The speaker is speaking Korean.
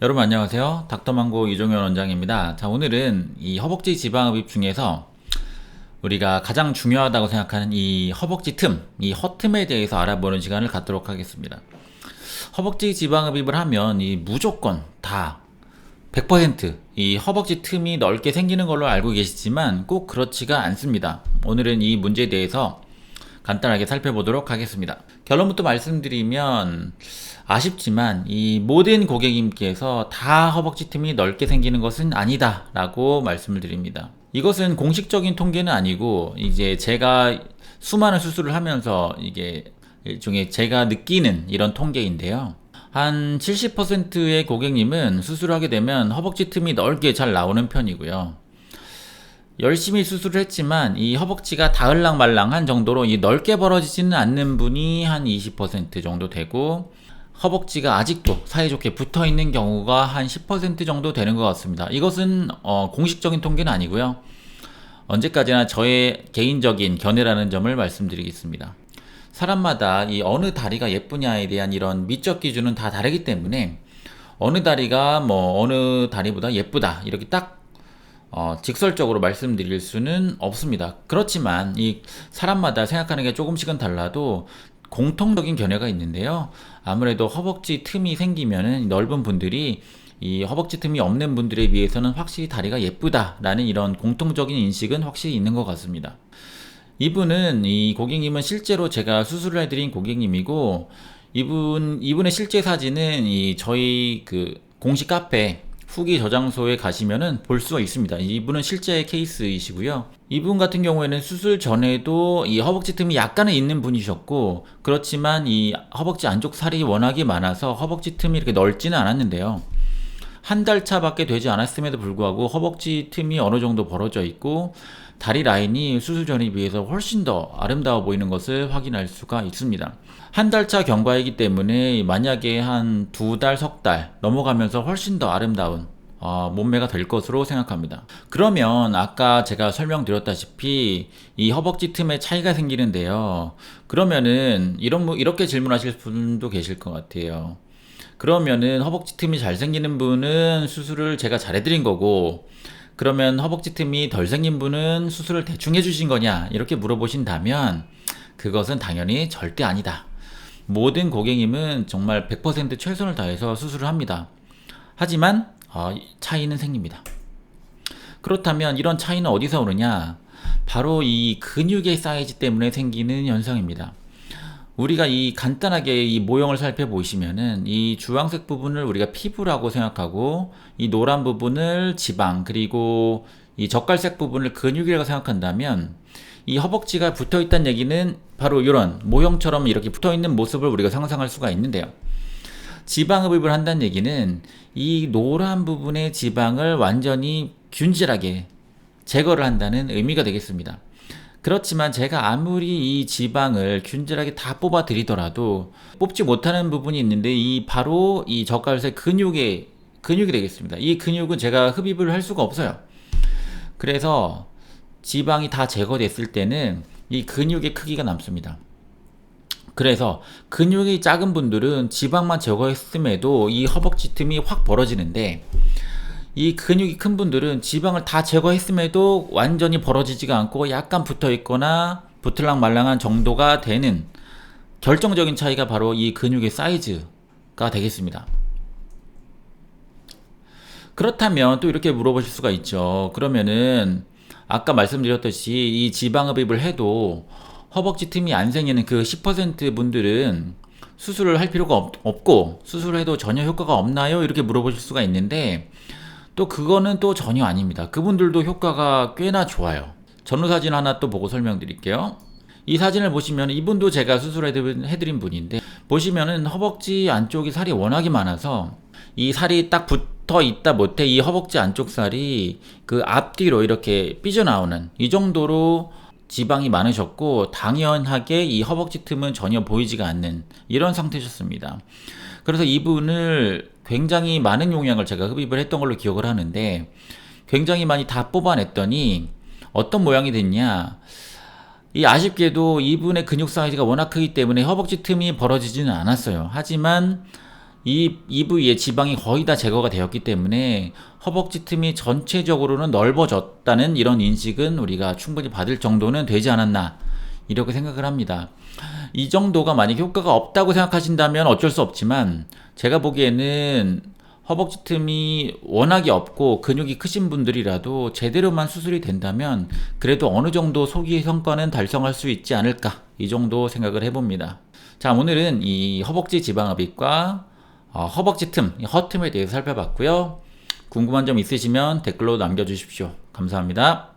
여러분 안녕하세요. 닥터망고 이종현 원장입니다. 자, 오늘은 이 허벅지 지방흡입 중에서 우리가 가장 중요하다고 생각하는 이 허벅지 틈, 이 허틈에 대해서 알아보는 시간을 갖도록 하겠습니다. 허벅지 지방흡입을 하면 이 무조건 다 100%이 허벅지 틈이 넓게 생기는 걸로 알고 계시지만 꼭 그렇지가 않습니다. 오늘은 이 문제에 대해서 간단하게 살펴보도록 하겠습니다. 결론부터 말씀드리면 아쉽지만 이 모든 고객님께서 다 허벅지 틈이 넓게 생기는 것은 아니다 라고 말씀을 드립니다. 이것은 공식적인 통계는 아니고 이제 제가 수많은 수술을 하면서 이게 일종의 제가 느끼는 이런 통계인데요. 한 70%의 고객님은 수술을 하게 되면 허벅지 틈이 넓게 잘 나오는 편이고요. 열심히 수술을 했지만 이 허벅지가 다을랑말랑한 정도로 이 넓게 벌어지지는 않는 분이 한 20% 정도 되고, 허벅지가 아직도 사이좋게 붙어 있는 경우가 한 10% 정도 되는 것 같습니다. 이것은 공식적인 통계는 아니고요. 언제까지나 저의 개인적인 견해라는 점을 말씀드리겠습니다. 사람마다 이 어느 다리가 예쁘냐에 대한 이런 미적 기준은 다 다르기 때문에 어느 다리가 어느 다리보다 예쁘다 이렇게 딱 직설적으로 말씀드릴 수는 없습니다. 그렇지만 이 사람마다 생각하는 게 조금씩은 달라도 공통적인 견해가 있는데요. 아무래도 허벅지 틈이 생기면은 넓은 분들이 이 허벅지 틈이 없는 분들에 비해서는 확실히 다리가 예쁘다라는 이런 공통적인 인식은 확실히 있는 것 같습니다. 이 고객님은 실제로 제가 수술을 해드린 고객님이고, 이분의 실제 사진은 저희 그 공식 카페 후기 저장소에 가시면은 볼 수가 있습니다. 이분은 실제 케이스이시고요. 이분 같은 경우에는 수술 전에도 이 허벅지 틈이 약간은 있는 분이셨고, 그렇지만 이 허벅지 안쪽 살이 워낙에 많아서 허벅지 틈이 이렇게 넓지는 않았는데요. 한 달 차밖에 되지 않았음에도 불구하고 허벅지 틈이 어느 정도 벌어져 있고 다리 라인이 수술 전에 비해서 훨씬 더 아름다워 보이는 것을 확인할 수가 있습니다. 한 달 차 경과이기 때문에 만약에 한 2달, 석 달 넘어가면서 훨씬 더 아름다운 몸매가 될 것으로 생각합니다. 그러면 아까 제가 설명드렸다시피 이 허벅지 틈에 차이가 생기는데요. 그러면은 이렇게 질문하실 분도 계실 것 같아요. 그러면은 허벅지 틈이 잘 생기는 분은 수술을 제가 잘 해드린 거고, 그러면 허벅지 틈이 덜 생긴 분은 수술을 대충 해주신 거냐 이렇게 물어보신다면 그것은 당연히 절대 아니다. 모든 고객님은 정말 100% 최선을 다해서 수술을 합니다. 하지만 차이는 생깁니다. 그렇다면 이런 차이는 어디서 오느냐? 바로 이 근육의 사이즈 때문에 생기는 현상입니다. 우리가 간단하게 이 모형을 살펴보시면은 이 주황색 부분을 우리가 피부라고 생각하고, 이 노란 부분을 지방, 그리고 이 젓갈색 부분을 근육이라고 생각한다면, 이 허벅지가 붙어 있다는 얘기는 바로 이런 모형처럼 이렇게 붙어 있는 모습을 우리가 상상할 수가 있는데요. 지방흡입을 한다는 얘기는 이 노란 부분의 지방을 완전히 균질하게 제거를 한다는 의미가 되겠습니다. 그렇지만 제가 아무리 이 지방을 균질하게 다 뽑아 드리더라도 뽑지 못하는 부분이 있는데, 바로 이 젓갈색 근육이 되겠습니다. 이 근육은 제가 흡입을 할 수가 없어요. 그래서 지방이 다 제거됐을 때는 이 근육의 크기가 남습니다. 그래서 근육이 작은 분들은 지방만 제거했음에도 이 허벅지 틈이 확 벌어지는데, 이 근육이 큰 분들은 지방을 다 제거했음에도 완전히 벌어지지가 않고 약간 붙어 있거나 붙을랑 말랑한 정도가 되는 결정적인 차이가 바로 이 근육의 사이즈가 되겠습니다. 그렇다면 또 이렇게 물어보실 수가 있죠. 그러면은 아까 말씀드렸듯이 이 지방흡입을 해도 허벅지 틈이 안 생기는 그 10% 분들은 수술을 할 필요가 없고 수술을 해도 전혀 효과가 없나요? 이렇게 물어보실 수가 있는데, 또 그거는 또 전혀 아닙니다. 그분들도 효과가 꽤나 좋아요. 전후 사진 하나 또 보고 설명드릴게요. 이 사진을 보시면 이분도 제가 수술해드린 분인데, 보시면은 허벅지 안쪽이 살이 워낙에 많아서 이 살이 딱 붙어 있다 못해 이 허벅지 안쪽 살이 그 앞뒤로 이렇게 삐져나오는 이 정도로 지방이 많으셨고, 당연하게 이 허벅지 틈은 전혀 보이지가 않는 이런 상태셨습니다. 그래서 이분을 굉장히 많은 용량을 제가 흡입을 했던 걸로 기억을 하는데, 굉장히 많이 다 뽑아냈더니 어떤 모양이 됐냐, 아쉽게도 이분의 근육 사이즈가 워낙 크기 때문에 허벅지 틈이 벌어지지는 않았어요. 하지만 이 부위의 지방이 거의 다 제거가 되었기 때문에 허벅지 틈이 전체적으로는 넓어졌다는 이런 인식은 우리가 충분히 받을 정도는 되지 않았나 이렇게 생각을 합니다. 이 정도가 만약 효과가 없다고 생각하신다면 어쩔 수 없지만 제가 보기에는 허벅지 틈이 워낙에 없고 근육이 크신 분들이라도 제대로만 수술이 된다면 그래도 어느 정도 소기 성과는 달성할 수 있지 않을까 이 정도 생각을 해봅니다. 자, 오늘은 이 허벅지 지방흡입과 허벅지 틈, 이 허틈에 대해서 살펴봤고요. 궁금한 점 있으시면 댓글로 남겨주십시오. 감사합니다.